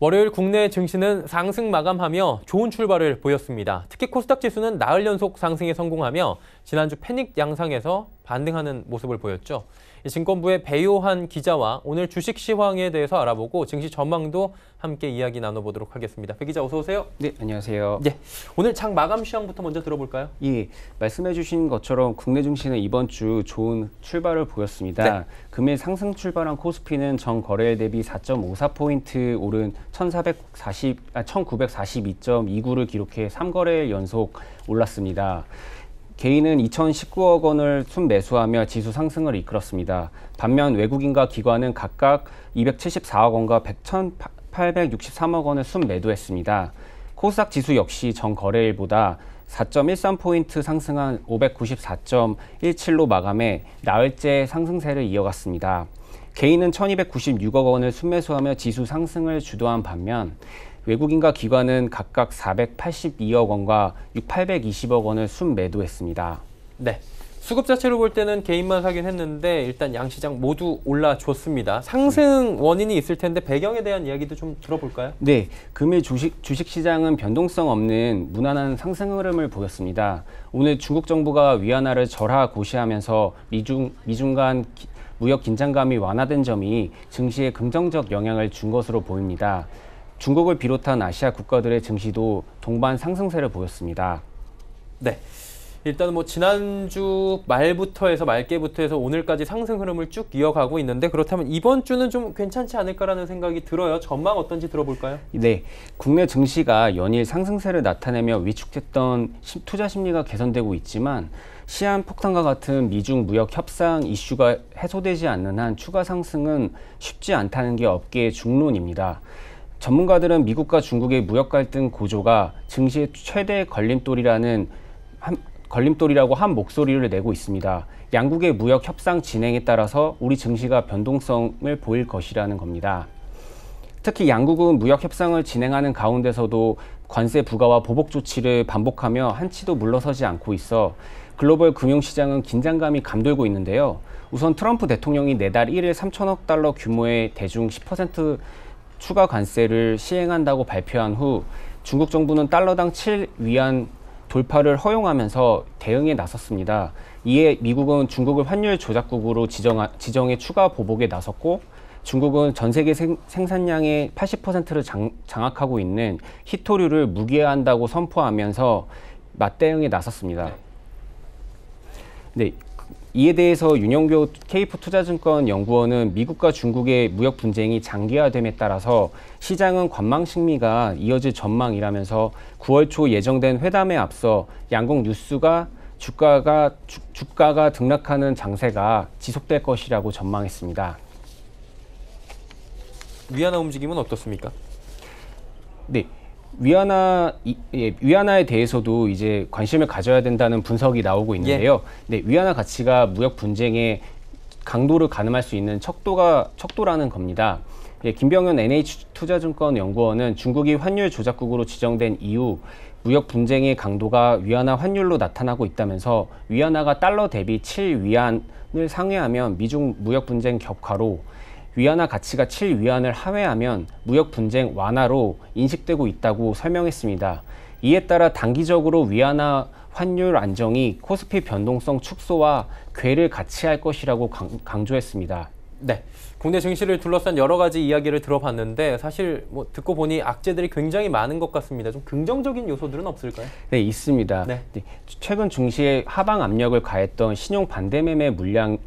월요일 국내 증시는 상승 마감하며 좋은 출발을 보였습니다. 특히 코스닥 지수는 나흘 연속 상승에 성공하며 지난주 패닉 양상에서 반등하는 모습을 보였죠. 증권부의 배요한 기자와 오늘 주식 시황에 대해서 알아보고 증시 전망도 함께 이야기 나눠보도록 하겠습니다. 배 기자 어서 오세요. 네, 안녕하세요. 네, 오늘 장 마감 시황부터 먼저 들어볼까요? 예, 말씀해 주신 것처럼 국내 증시는 이번 주 좋은 출발을 보였습니다. 네. 금일 상승 출발한 코스피는 전 거래일 대비 4.54포인트 오른 1942.29를 기록해 3거래일 연속 올랐습니다. 개인은 2,019억 원을 순매수하며 지수 상승을 이끌었습니다. 반면 외국인과 기관은 각각 274억 원과 1,863억 원을 순매도했습니다. 코스닥 지수 역시 전 거래일보다 4.13포인트 상승한 594.17로 마감해 나흘째 상승세를 이어갔습니다. 개인은 1,296억 원을 순매수하며 지수 상승을 주도한 반면 외국인과 기관은 각각 482억 원과 820억 원을 순매도했습니다. 네, 수급 자체로 볼 때는 개인만 사긴 했는데 일단 양시장 모두 올라줬습니다. 상승 원인이 있을 텐데 배경에 대한 이야기도 좀 들어볼까요? 네, 금일 주식시장은 변동성 없는 무난한 상승 흐름을 보였습니다. 오늘 중국 정부가 위안화를 절하 고시하면서 미중 간 무역 긴장감이 완화된 점이 증시에 긍정적 영향을 준 것으로 보입니다. 중국을 비롯한 아시아 국가들의 증시도 동반 상승세를 보였습니다. 네, 일단 지난주 말께부터 해서 오늘까지 상승 흐름을 쭉 이어가고 있는데 그렇다면 이번 주는 좀 괜찮지 않을까라는 생각이 들어요. 전망 어떤지 들어볼까요? 네, 국내 증시가 연일 상승세를 나타내며 위축됐던 투자 심리가 개선되고 있지만 시한 폭탄과 같은 미중 무역 협상 이슈가 해소되지 않는 한 추가 상승은 쉽지 않다는 게 업계의 중론입니다. 전문가들은 미국과 중국의 무역 갈등 고조가 증시의 최대 걸림돌이라고 한 목소리를 내고 있습니다. 양국의 무역 협상 진행에 따라서 우리 증시가 변동성을 보일 것이라는 겁니다. 특히 양국은 무역 협상을 진행하는 가운데서도 관세 부과와 보복 조치를 반복하며 한치도 물러서지 않고 있어 글로벌 금융시장은 긴장감이 감돌고 있는데요. 우선 트럼프 대통령이 내달 1일 3천억 달러 규모의 대중 10% 추가 관세를 시행한다고 발표한 후 중국 정부는 달러당 7위안 돌파를 허용하면서 대응에 나섰습니다. 이에 미국은 중국을 환율 조작국으로 지정해 추가 보복에 나섰고 중국은 전 세계 생산량의 80%를 장악하고 있는 희토류를 무기화한다고 선포하면서 맞대응에 나섰습니다. 네. 이에 대해서 윤영교 KF투자증권 연구원은 미국과 중국의 무역 분쟁이 장기화됨에 따라서 시장은 관망 심리가 이어질 전망이라면서 9월 초 예정된 회담에 앞서 양국 뉴스가 주가가 등락하는 장세가 지속될 것이라고 전망했습니다. 위안화 움직임은 어떻습니까? 네. 위안화에 대해서도 이제 관심을 가져야 된다는 분석이 나오고 있는데요. 네, 위안화 가치가 무역 분쟁의 강도를 가늠할 수 있는 척도라는 겁니다. 김병현 NH투자증권 연구원은 중국이 환율 조작국으로 지정된 이후 무역 분쟁의 강도가 위안화 환율로 나타나고 있다면서 위안화가 달러 대비 7위안을 상회하면 미중 무역 분쟁 격화로 위안화 가치가 7위안을 하회하면 무역 분쟁 완화로 인식되고 있다고 설명했습니다. 이에 따라 단기적으로 위안화 환율 안정이 코스피 변동성 축소와 궤를 같이 할 것이라고 강조했습니다. 네, 국내 증시를 둘러싼 여러 가지 이야기를 들어봤는데 사실 듣고 보니 악재들이 굉장히 많은 것 같습니다. 좀 긍정적인 요소들은 없을까요? 네, 있습니다. 네, 최근 증시에 하방 압력을 가했던 신용 반대매매 물량이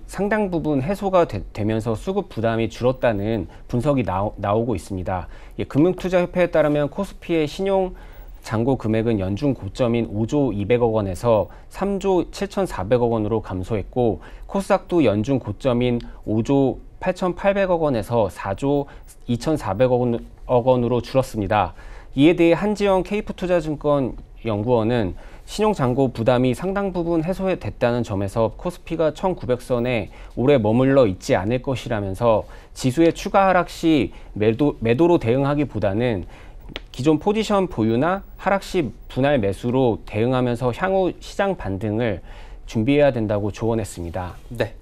상당 부분 해소가 되면서 수급 부담이 줄었다는 분석이 나오고 있습니다. 금융투자협회에 따르면 코스피의 신용 잔고 금액은 연중 고점인 5조 200억 원에서 3조 7,400억 원으로 감소했고 코스닥도 연중 고점인 5조 8,800억 원에서 4조 2,400억 원으로 줄었습니다. 이에 대해 한지영 KF투자증권 연구원은 신용잔고 부담이 상당 부분 해소됐다는 점에서 코스피가 1900선에 오래 머물러 있지 않을 것이라면서 지수의 추가 하락 시 매도로 대응하기보다는 기존 포지션 보유나 하락 시 분할 매수로 대응하면서 향후 시장 반등을 준비해야 된다고 조언했습니다. 네.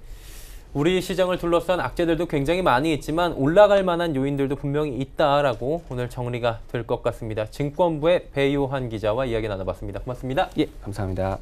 우리 시장을 둘러싼 악재들도 굉장히 많이 있지만 올라갈 만한 요인들도 분명히 있다라고 오늘 정리가 될 것 같습니다. 증권부의 배요한 기자와 이야기 나눠봤습니다. 고맙습니다. 예, 감사합니다.